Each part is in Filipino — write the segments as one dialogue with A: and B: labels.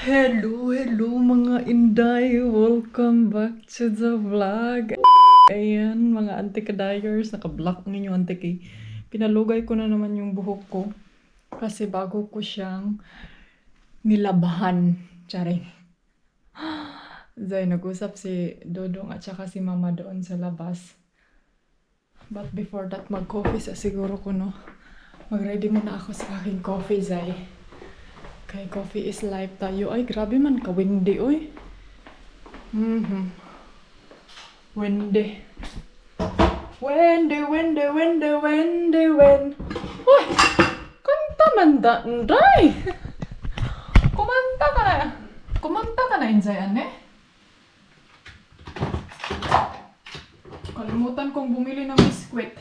A: Hello mga Inday! Welcome back to the vlog! Ayan, mga anti-kadayers, naka-block ang inyong anti-kay. Pinalugay ko na naman yung buhok ko kasi bago ko siyang nilabahan. Charing. Zay, nag-usap si Dodong at saka si Mama doon sa labas. But before that, mag-coffee sa siguro ko, no? Mag-ready muna ako sa aking coffee, Zay. Kay coffee is life tayo. Ay, grabe man ka, windy, oy. Windy. Windy, windy, windy, windy, wind. Uy! Kanta man da, Nday! Kumanta ka na. Kumanta ka na, Inzay, ane? Kalimutan kong bumili ng biskwit.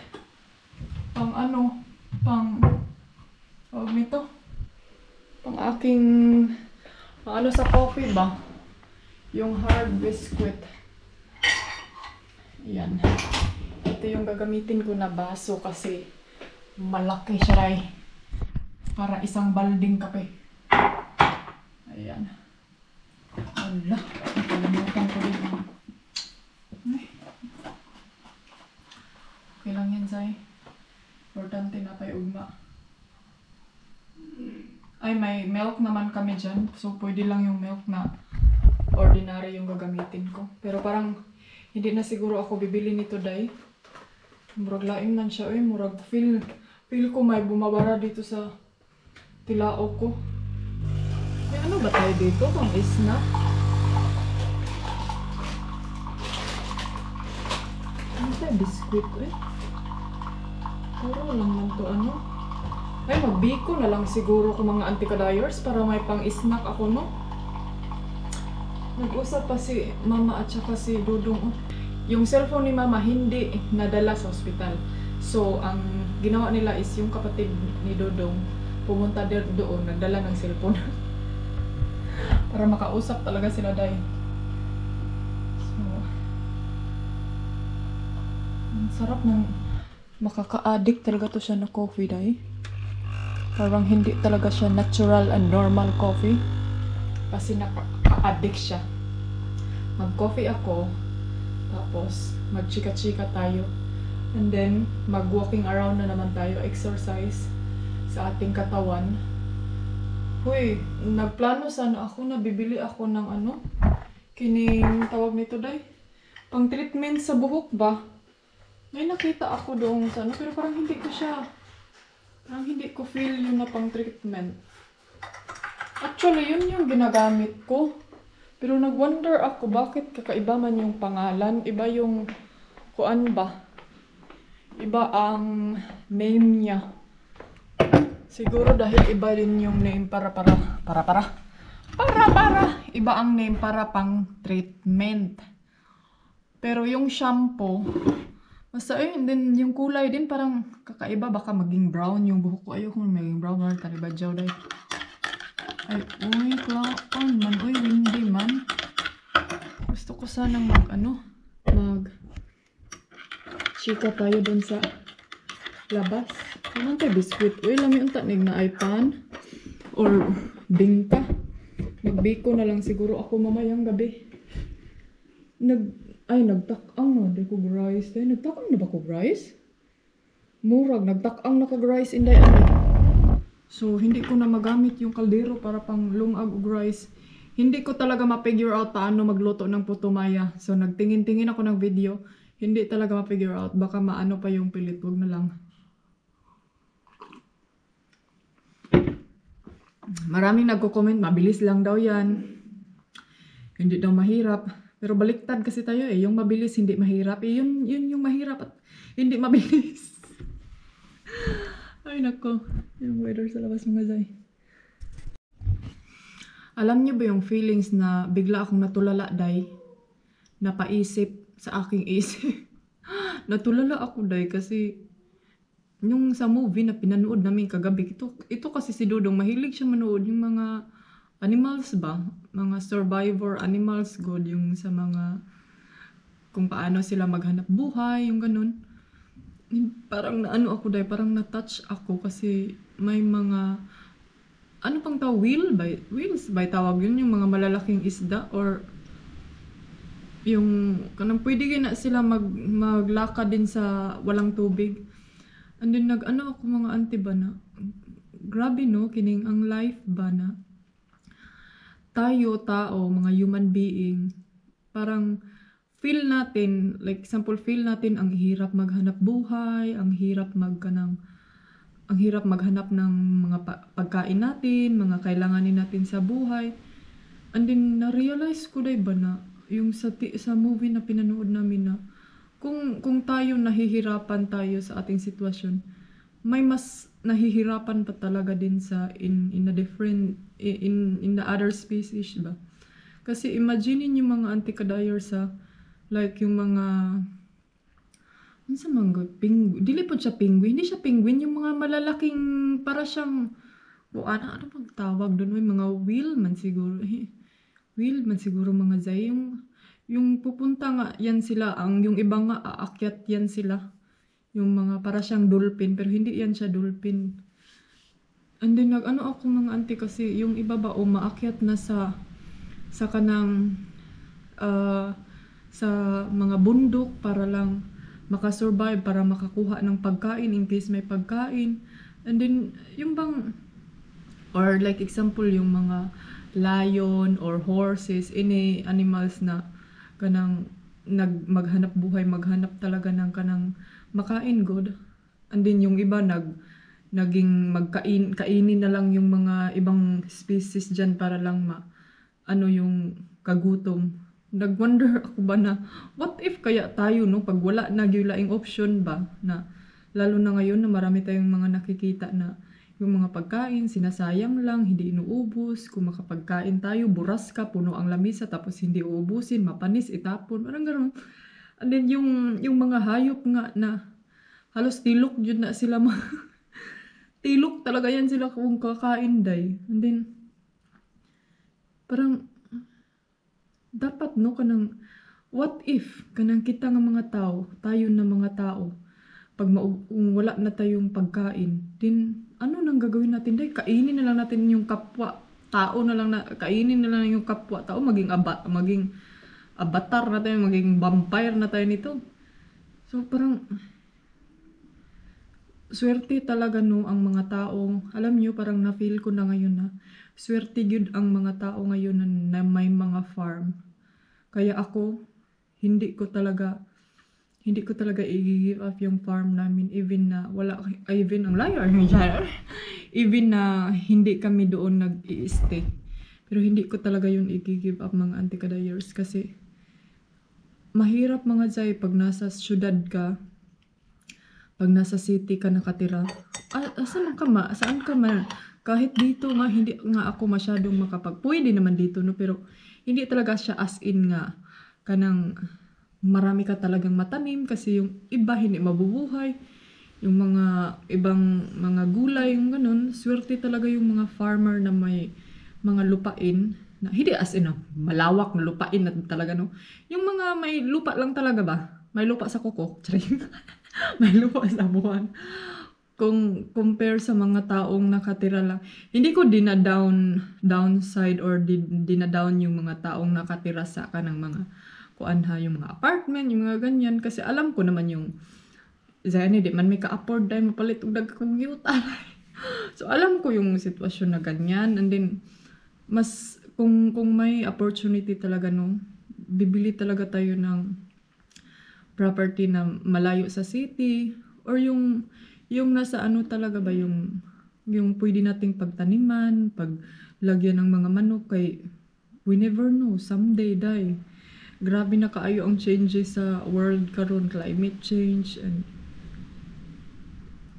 A: Pang ano? Pang... Huwag nito. Pang aking... ano sa coffee ba? Yung hard biscuit. Ayan. Ito yung gagamitin ko na baso kasi malaki siya ray. Para isang balding kape. Ayan. Wala. Nakalimutan ko din. Ay. Okay lang yan, Zay. Importante na pa'y ugma. Ay, may milk naman kami dyan. So, pwede lang yung milk na ordinary yung gagamitin ko. Pero parang, hindi na siguro ako bibili nito, Day. Murag laing man siya, eh. Murag feel ko may bumabara dito sa tilao ko. May ano ba tayo dito? Pang snack? Ano tayo? Biscuit, eh. Puro lang man to, ano? Ay, magbiko na lang siguro ko mga anti-kadayers para may pang-snack ako, no? Nag-usap pa si Mama at saka si Dudong. Yung cellphone ni Mama hindi nadala sa ospital. So, ang ginawa nila is yung kapatid ni Dudong pumunta doon, nagdala ng cellphone. Para makausap talaga sila, Day. So, ang sarap ng makaka-addict talaga to siya na coffee, Day. Parang hindi talaga siya natural and normal coffee. Kasi nakaka-addict siya. Mag-coffee ako. Tapos, mag-chika-chika tayo. And then, mag-walking around na naman tayo. Exercise sa ating katawan. Huy, nagplano sana ako na bibili ako ng ano. Kining tawag nito, Day. Pang treatment sa buhok ba? May nakita ako doon sa ano. Pero parang hindi ko siya... Parang hindi ko feel yun na pang treatment. Actually, yun yung ginagamit ko. Pero nag-wonder ako bakit kakaiba man yung pangalan. Iba yung kuan ba? Iba ang name niya. Siguro dahil iba din yung name para. Iba ang name para pang treatment. Pero yung shampoo, basta and then yung kulay din parang kakaiba, baka maging brown yung buhok ko. Ayoko maging brown or talibadyaw dahil. Ay, uy, klaon man. Uy, windy man. Gusto ko sanang chika tayo dun sa labas. Ano tayo, biskuit? Uy, lami unta, na iPan or bingka. Magbiko na lang siguro ako mamayang gabi. Nagtakang na. Di ko rice. Nagtakang na ba ko rice? Murag, nagtakang na kag rice inday ano. So, hindi ko na magamit yung kaldero para pang lungag og rice. Hindi ko talaga ma-figure out paano magluto ng puto maya. So, nagtingin-tingin ako ng video. Hindi talaga ma-figure out. Baka maano pa yung pilit. Huwag na lang. Maraming nagko-comment, mabilis lang daw yan. Hindi daw mahirap. Pero baliktad kasi tayo eh. Yung mabilis, hindi mahirap. Yun yung mahirap at hindi mabilis. Ay nako, yung weather sa labas mga Zay. Alam niyo ba yung feelings na bigla akong natulala, Day? Napaisip sa aking isip. Natulala ako, Day, kasi yung sa movie na pinanood namin kagabi, ito kasi si Dudong, mahilig siya manood yung mga animals ba? Mga survivor animals, good, yung sa mga kung paano sila maghanap buhay, yung ganun. Parang naano ako dahil, parang na-touch ako kasi may mga ano pang tawag, whales by tawag yun, yung mga malalaking isda, or yung kanang pwede na sila maglakad din sa walang tubig. And then nag-ano ako mga auntie ba na, grabe no, kining ang life ba na, tayo, tao, mga human being, parang feel natin, like example, feel natin ang hirap maghanap buhay, ang hirap maghanap ng mga pagkain natin, mga kailanganin natin sa buhay. And then na-realize ko dai ba na yung sa movie na pinanood namin na kung tayo nahihirapan tayo sa ating sitwasyon, may mas nahihirapan pa talaga din sa in a different in the other species ba. Kasi imagine yung mga anti-kadayer sa like yung mga ano sa mga dili po siya penguin, hindi siya penguin, yung mga malalaking para siyang ano bang tawag doon, may mga whale man siguro mga zay, yung pupunta nga yan sila, ang yung iba nga aakyat yan sila, yung mga para siyang dolphin pero hindi yan siya dolphin. And then nag-ano ako mga auntie kasi yung iba ba umaakyat na sa kanang sa mga bundok para lang makasurvive, para makakuha ng pagkain in case may pagkain. And then yung bang, or like example yung mga lion or horses, any animals na kanang maghanap buhay, maghanap talaga ng kanang makain good. And then yung iba naging kainin na lang yung mga ibang species dyan para lang yung kagutom. Nag-wonder ako ba na what if kaya tayo no pag wala na gyulaing option ba, na lalo na ngayon na marami tayong mga nakikita na yung mga pagkain sinasayang lang, hindi inuubos. Kung makapagkain tayo, buras ka, puno ang lamisa tapos hindi uubusin, mapanis, itapon, parang gano'n. And then yung mga hayop nga na halos tilok yun na sila tilok talaga yan sila kung kakain day. And then parang dapat no kanang what if kanang kita nga mga tao, tayo na mga tao, pag kung wala na tayong pagkain, din ano nang gagawin natin day? Kainin na lang natin yung kapwa tao, kainin na lang yung kapwa tao, maging avatar na tayo, maging vampire na tayo nito. So parang swerte talaga no ang mga tao. Alam niyo, parang na-feel ko na ngayon na swerte yun ang mga tao ngayon na may mga farm. Kaya ako, hindi ko talaga i-give up yung farm namin, even na even ang liar, even na hindi kami doon nag-i-stay. Pero hindi ko talaga yun i-give up mga anti-kadayers kasi mahirap mga zay pag nasa syudad ka, pag nasa city ka nakatira. Saan ka man? Kahit dito nga, hindi nga ako masyadong pwede naman dito, no? Pero hindi talaga siya as in nga, kanang marami ka talagang matanim kasi yung iba hindi mabubuhay. Yung mga ibang mga gulay, yung ganun, swerte talaga yung mga farmer na may mga lupain, na hindi as in malawak na lupain na talaga, no? Yung mga may lupa lang talaga ba? May lupa sa kuko, may lupa sa buwan. Kung compare sa mga taong nakatira lang, hindi ko downside or dinadown yung mga taong nakatira sa kanang mga yung mga apartment, yung mga ganyan, kasi alam ko naman yung di man may ka-afford dahil mapalit og dagkong yuta. So alam ko yung sitwasyon na ganyan. And then mas kung may opportunity talaga, no, bibili talaga tayo ng property na malayo sa city, or yung nasa talaga ba, yung pwede nating pagtaniman, paglagyan ng mga manok, kay we never know, someday grabe na kaayo ang changes sa world karon, climate change. And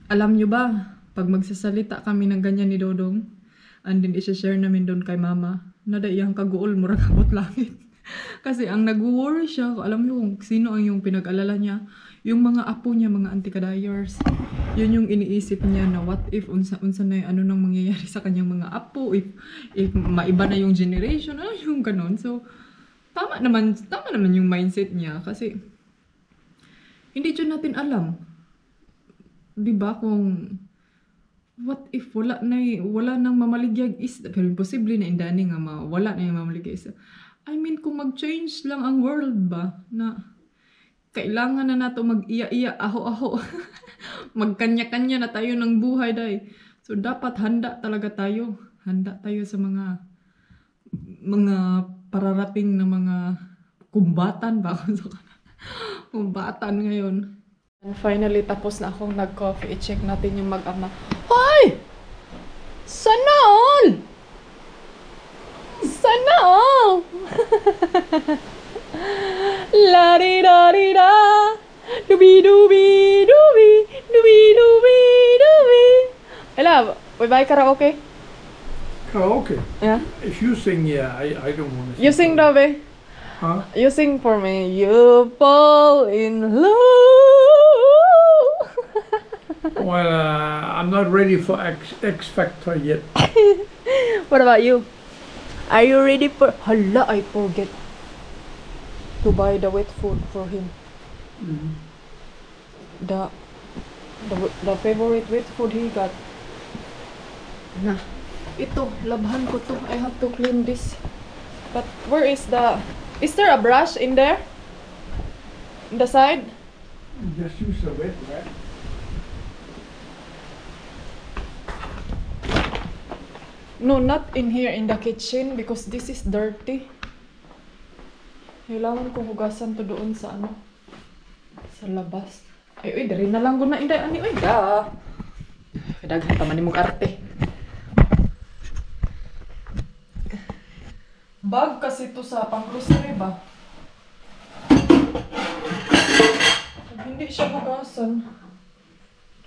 A: alam nyo ba, pag magsasalita kami ng ganyan ni Dodong, and then i-share namin doon kay mama, nada iyang kaguol, murag kabot langit. Kasi ang nag-worry siya, alam niyo kung sino ang yung pinag-alala niya, yung mga apo niya, mga anti-kadayers. Yun yung iniisip niya na what if unsa na ano nang mangyayari sa kanyang mga apo, if maiba na yung generation, yung ganun. So tama naman yung mindset niya, kasi hindi dyan natin alam, 'di ba, kung what if wala nang mamaligyag isda, pero imposible na indani nga wala na yung mamaligyag isda. I mean, kung mag-change lang ang world ba, na kailangan na nato mag-iya-iya, aho-aho. Magkanya-kanya na tayo ng buhay, day. So, dapat handa talaga tayo. Handa tayo sa mga pararating na mga kumbatan ba? Kumbatan ngayon. And finally, tapos na akong nag-coffee. I-check natin yung mag-ama. Hoy! Sana all! Sana all! La-di-da-di-da! Dubi-dubi-dubi! Dubi-dubi-dubi! I love, we buy karaoke?
B: Karaoke?
A: Yeah.
B: If you sing, yeah, I don't want to
A: You sing, Dove?
B: Huh?
A: You sing for me. You fall in love.
B: Well, I'm not ready for X Factor yet.
A: What about you? Are you ready for... Hala, I forget to buy the wet food for him.
B: Mm.
A: The favorite wet food he got. Na, ito, labhan ko to. I have to clean this. But where is the... Is there a brush in there? In the side?
B: Just use the wet rag.
A: No, not in here in the kitchen because this is dirty. Kailangan kong hugasan to doon sa ano, sa labas. Ay, uy, dari na lang ko na inday ani, uy, da. Kadaghan pa man nimong arte. Bag kasi to sa pang-grocery ba? Pag hindi siya hugasan,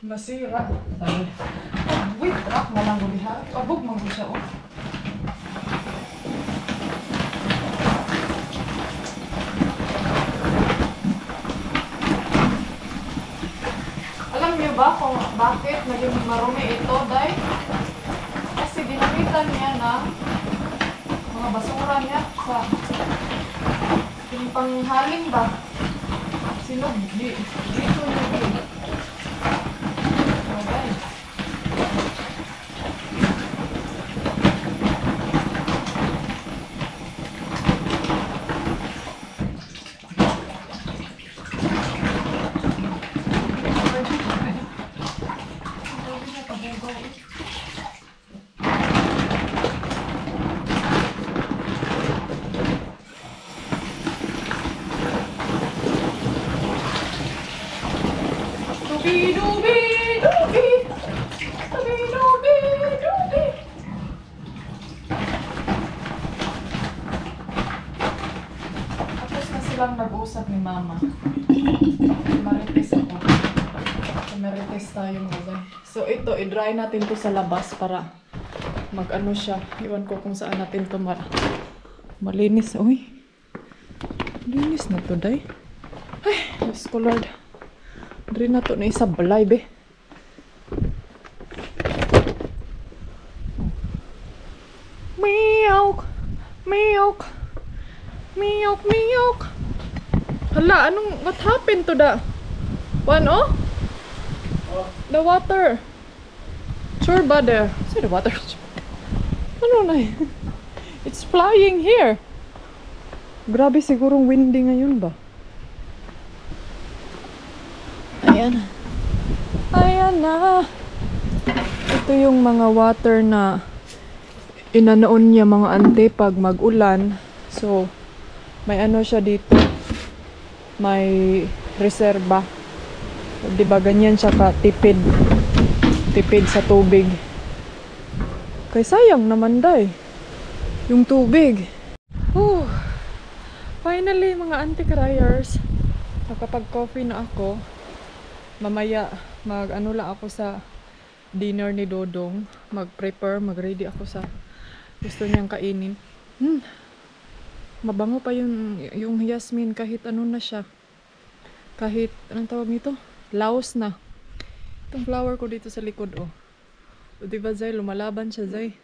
A: masira. Sabi, wait, rock na lang uliha. Pabog mo siya, oh. Alam niyo ba kung bakit naging marumi ito, Day? Kasi ginamitan niya na mga basura niya sa panghaling ba? Sinog, dito niya din. Okay. Tapos na silang nag-usap ni Mama. Marites ako. Marites tayo mga. So ito, i-dry natin to sa labas para mag-ano siya. Iwan ko kung saan natin to malinis. Uy, linis na to, Day. Ay, Diyos ko Lord. Dry na to na isa balay, be. Meow! Meow! Meow! Meow! Hala, what happened to the one, oh? The water. Sure ba there? See the water? Ano na yun? It's flying here. Grabe sigurong windy ngayon ba? Ayan. Ayan na. Ito yung mga water na inanoon niya mga ante pag mag-ulan. So, may ano siya dito. May reserba. Diba ganyan siya ka tipid. Tipid sa tubig. Kaya sayang naman day. Yung tubig. Whew. Finally mga anti-criers. Nakapag-coffee na ako. Mamaya mag-ano lang ako sa dinner ni Dodong. Mag-prepare, mag-ready ako sa gusto niyang kainin. Mabango pa yung Yasmin kahit ano na siya. Kahit, anong tawag nito? Laos na. Itong flower ko dito sa likod, oh. O diba, Zay? Lumalaban siya, Zay.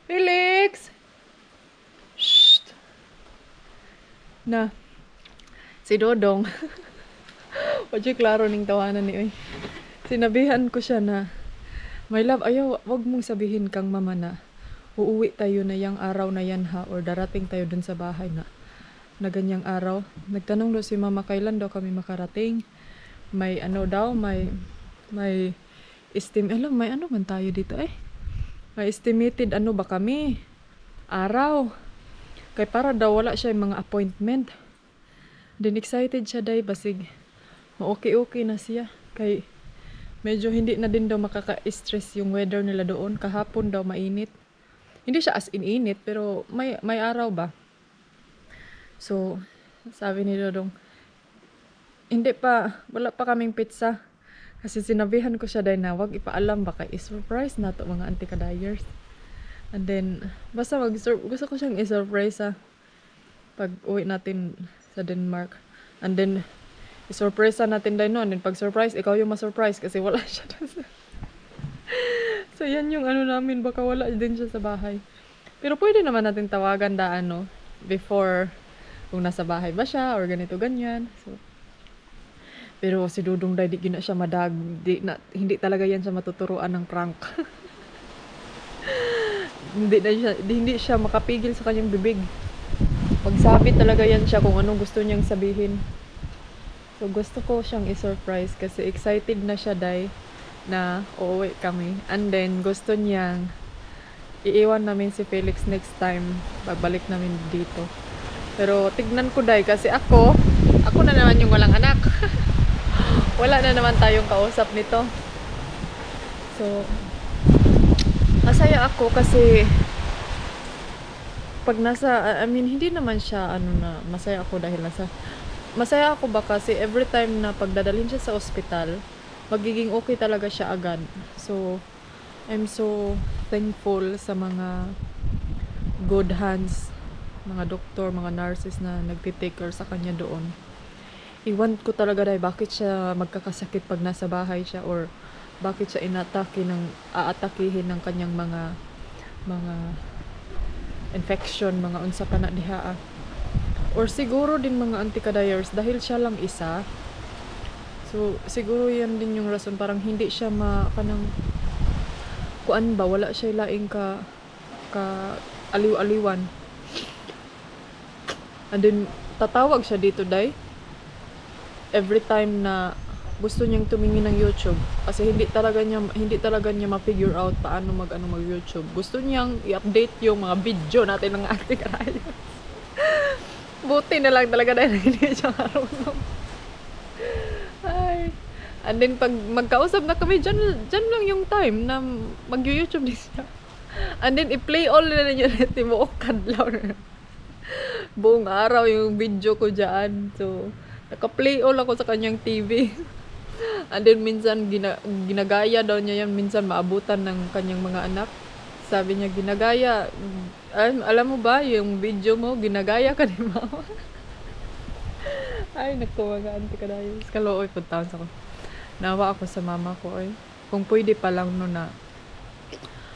A: Felix! Shh! Na. Si Dodong. Wajay klaro ning tawanan ni, oy. Sinabihan ko siya na My love, ayaw, wag mong sabihin kang mama na uuwi tayo na yang araw na yan ha, or darating tayo dun sa bahay na ganyang araw. Nagtanong daw si mama kailan daw kami makarating. May ano daw, may alam, may ano man tayo dito eh. May estimated ano ba kami? Araw. Kay para daw wala siya yung mga appointment. Then excited siya day, basig ma-okay na siya. Kay medyo hindi na din daw makaka-stress yung weather nila doon. Kahapon daw mainit. Hindi siya as in init, pero may araw ba? So, sabi ni Dodong, wala pa kaming pizza. Kasi sinabihan ko siya dahil na wag ipaalam, baka i-surprise na to mga anti-kadayers. And then, basta gusto ko siyang i-surprise pag uwi natin sa Denmark. And then, i-surprise natin dahil noon. And pag surprise, ikaw yung ma-surprise kasi wala siya. So, yan yung ano namin, baka wala din siya sa bahay. Pero pwede naman natin tawagan before kung nasa bahay ba siya or ganito ganyan. So, pero si Dudong Day, di na siya hindi talaga yan siya matuturuan ng prank. hindi siya makapigil sa kanyang bibig. Magsabi talaga yan siya kung anong gusto niyang sabihin. So gusto ko siyang i-surprise kasi excited na siya Day na uuwi kami. And then gusto niyang iiwan namin si Felix next time pagbalik namin dito. Pero tignan ko Day kasi ako na naman yung walang anak. Wala na naman tayong kausap nito. So, masaya ako kasi pag hindi naman siya masaya ako dahil masaya ako ba kasi every time na pagdadalhin siya sa ospital, magiging okay talaga siya agad. So, I'm so thankful sa mga good hands, mga doktor, mga nurses na nagtitake care sa kanya doon. Iwan ko talaga dahil bakit siya magkakasakit pag nasa bahay siya or bakit siya aatakihin ng kanyang mga infection, mga unsa pa na diha. Or siguro din mga anti-kadayers dahil siya lang isa. So siguro yan din yung rason, parang hindi siya kuan ba, wala siya laing ka aliw-aliwan. And then tatawag siya dito Day every time na gusto niyang tumingin ng YouTube kasi hindi talaga niya ma-figure out paano mag-YouTube. Gusto niyang i-update yung mga video natin ng anti-kadayers. Buti na lang talaga dahil hindi siya marunong. Ay. And then pag magkausap na kami, dyan lang yung time na mag-YouTube din siya. And then i-play all na niya natin mo kadlaw na. Buong araw yung video ko dyan. So, naka-play all ako sa kanyang TV. And then minsan ginagaya daw niya yan, minsan maabutan ng kanyang mga anak. Sabi niya ginagaya, alam mo ba yung video mo ginagaya ka ni mama. Ay naku, mga anti-kadayers, kalooy puntahan sa ko. Nawa ako sa mama ko ay kung pwede pa lang no na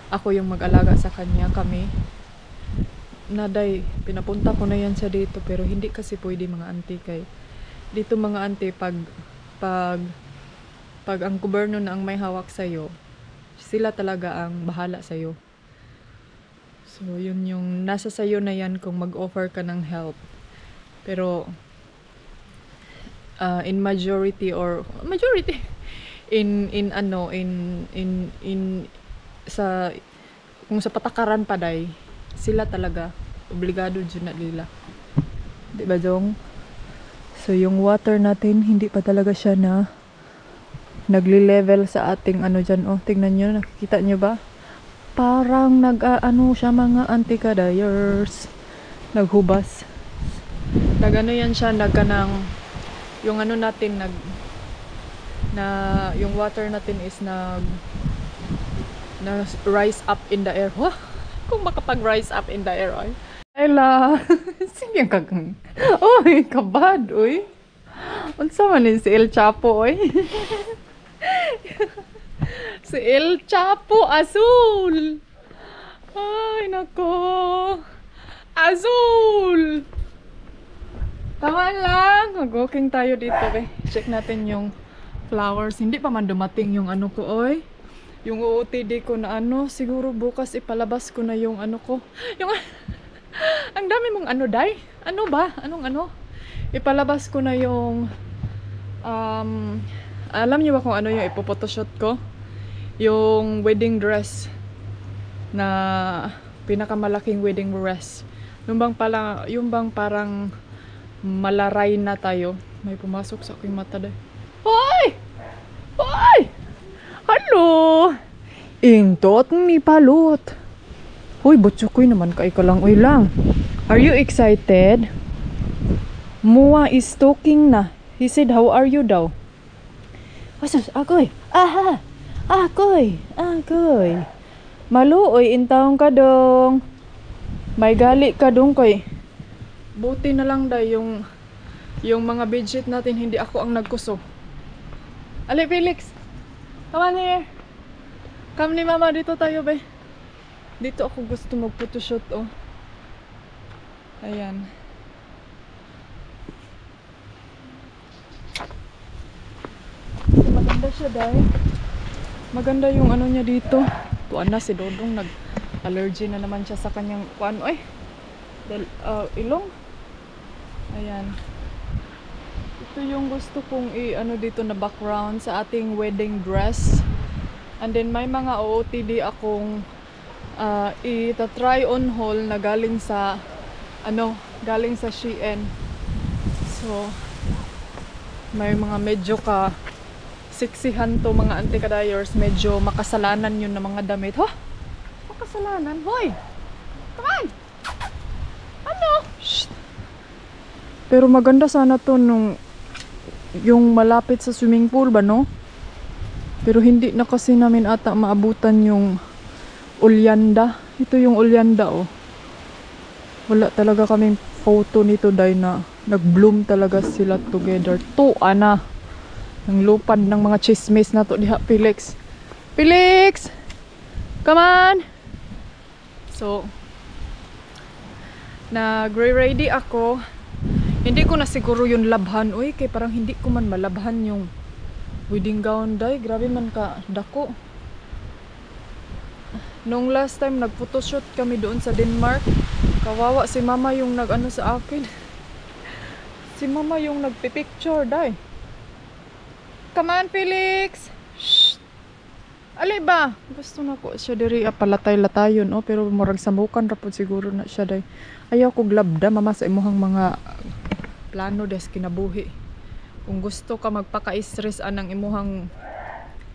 A: ako yung mag-alaga sa kanya, kami naday pinapunta ko na yan siya dito, pero hindi kasi pwede mga auntie. Kay dito mga auntie, pag ang gobyerno na ang may hawak sa'yo, sila talaga ang bahala sa'yo. So, yun yung nasa sa'yo na yan kung mag-offer ka ng help. Pero, in majority kung sa patakaran pa Day, sila talaga obligado dyan na nila. Diba Jong? So, yung water natin, hindi pa talaga siya na nagli-level sa ating dyan. Oh, tingnan nyo, nakikita nyo ba? Parang siya mga anti-kadayers. Naghubas. Yan siya, yung natin, yung water natin is rise up in the air. Wah! Kung makapag-rise up in the air, ay. Ayla! Sige kakang. Oy, kabad, oy. Unsa man si El Chapo, oy. Si El Chapo Azul. Ay, nako. Azul! Tama lang. Mag-walking tayo dito, eh. Check natin yung flowers. Hindi pa man dumating yung ko, oy. yung OOTD ko na ano, siguro bukas ipalabas ko na yung ano ko. Yung ang dami mong ano, Day? Ano ba? Anong ano? Ipalabas ko na yung alam niyo ba kung ano yung ipopotoshoot ko? Yung wedding dress na pinakamalaking wedding dress. Yung bang parang malaray na tayo. May pumasok sa aking mata, Day. Hoy! Hoy! Hello! Intot ni Palot. Hoy, butsukoy naman ka lang. Uy lang. Are you excited? Mua is talking na. He said, how are you daw? Asus, akoy. Aha! Akoy! Akoy! Maluoy, intawang ka dong. May gali ka dong koy. Buti na lang daw yung mga bedsheet natin, hindi ako ang nagkuso. Ali, Felix! Come on here. Come ni mama, dito tayo be. Dito ako gusto mag-photoshoot, oh. Ayan. Maganda siya, Day. Maganda yung ano niya dito. Tuan na si Dodong, nag-allergy na naman siya sa kanyang ilong. Ayan. Ito yung gusto kong ano dito na background sa ating wedding dress. And then may mga OOTD akong ita-try on haul na galing sa Shein. So may mga medyo siksihan to mga anti-kadayers, medyo makasalanan yun na mga damit. Ho? Makasalanan? Hoy! Come on! Ano? Shh! Pero maganda sana to yung malapit sa swimming pool ba, no? Pero hindi na kasi namin ata maabutan yung Ulyanda. Ito yung Ulyanda, oh. Wala talaga kaming photo nito, Day, na nag-bloom talaga sila together. Ana. Ang lupad ng mga chismis na to diha, Felix. Felix! Come on! So, nagre-ready ako. Hindi ko na siguro yung labhan. Uy, kay parang hindi ko man malabhan yung wedding gown, Day. Grabe man ka dako. Nung last time nag-photoshoot kami doon sa Denmark, kawawa si mama yung nag-ano sa akin. Si mama yung nagpipicture, Day. Come on, Felix! Shh! Ali ba? Gusto na ko siya diri palatay-latayon, oh, pero murag samukan rapod siguro na siya, Day. Ayaw ko glabda, mama, sa imuhang mga plano des kinabuhi. Kung gusto ka magpaka-stress anang imuhang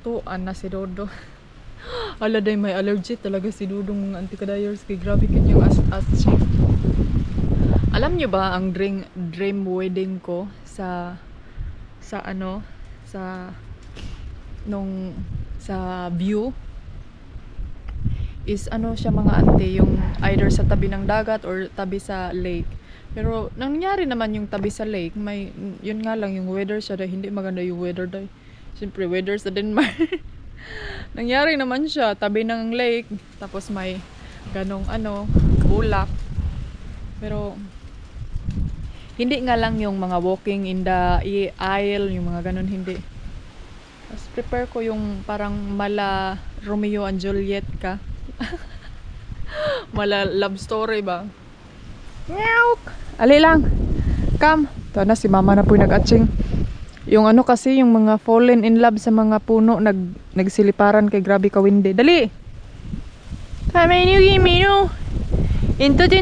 A: tuan na si Dodo. Ala, Day, may allergy talaga si Dudong mga anti-kadayers, kay grabe kanyang as-check. Alam nyo ba ang dream wedding ko sa view is siya mga ante, yung either sa tabi ng dagat or tabi sa lake. Pero nangyari naman yung tabi sa lake, yun nga lang yung weather siya, Day, hindi maganda yung weather, Day. Siyempre weather sa Denmark. Nangyari naman siya tabi ng lake, tapos may ganong bulak. Pero hindi nga lang yung mga walking in the aisle, yung mga ganon, hindi. Mas prepare ko yung parang mala Romeo and Juliet ka. Mala love story ba? Meow! Ali lang. Come. Ito na si mama na po nag-atching. Yung kasi, yung mga fallen in love sa mga puno, nagsiliparan kay grabe ka windi. Dali! Kami minu. Intot.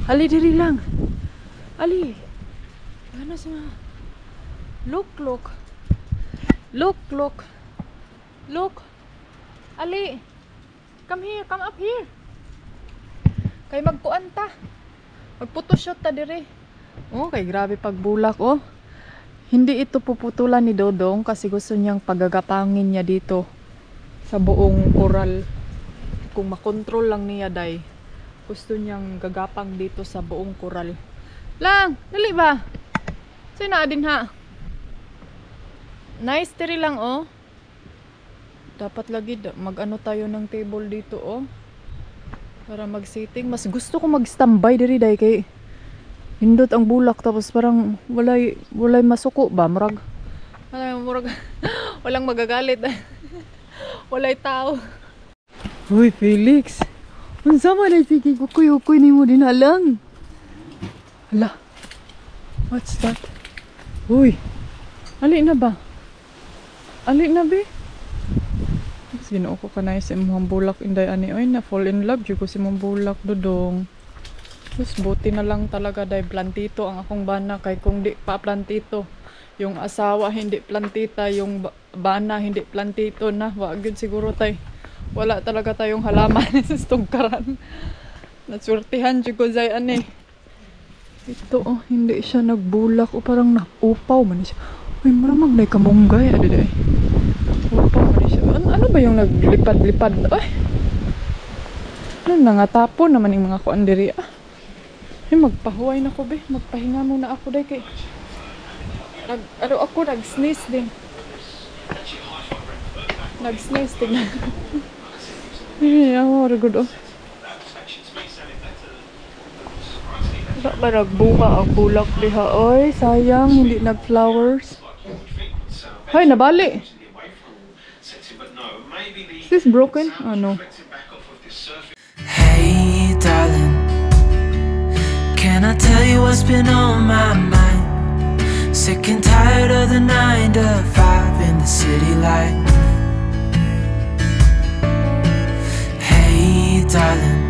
A: Ali, diri lang. Ali. Ano sa mga? Look. Ali. Come up here. Kay magkuanta. Magphotoshoot ta dire. Oh, kay grabe pagbulak, oh. Hindi ito puputulan ni Dodong kasi gusto niyang pagagapangin niya dito sa buong koral. Kung makontrol lang niya, Day, gusto niyang gagapang dito sa buong koral. Lang, dali ba? Sina din ha. Nice tiri lang, oh. Dapat lagi mag-ano tayo ng table dito, oh. Para mag-sitting. Mas gusto ko mag-standby diri, Day, kay hindot ang bulak, tapos parang walay masuko ba, murag walang magagalit. Walay tao. Uy, Felix. Unsa man ay sige kukuy-kuy nimo dinalang. Hala. What's that? Uy. Ali na ba? Ali na be? Ginoo ko kanay sa imong bulak inday ani oy na fall in love jud ko si imong bulak dudong. Mas buti na lang talaga dai plantito ang akong bana kay kung di pa plantito yung asawa hindi plantita, yung bana hindi plantito na, wag yun siguro tay. Wala talaga tayong halaman sa tugkaran. Nasurtihan jud ko zay ani. Ito oh, hindi siya nagbulak o parang naupaw man siya. Uy, maramag na kamunggay adi day. Upaw man siya. Ano ba yung naglipad-lipad? Ay. Ano nangatapon naman yung mga kuan diri ah. Ay, magpahuway na ko be. Magpahinga muna ako day kay nag-sneeze din. Nag-sneeze din. Ay, ako good oh. Wala ba nagbuka ang bulak diha? Oy, sayang hindi nag-flowers. Hay, nabali. Is this broken? Oh no.
C: Hey darling, can I tell you what's been on my mind? Sick and tired of the 9 to 5 in the city life. Hey darling,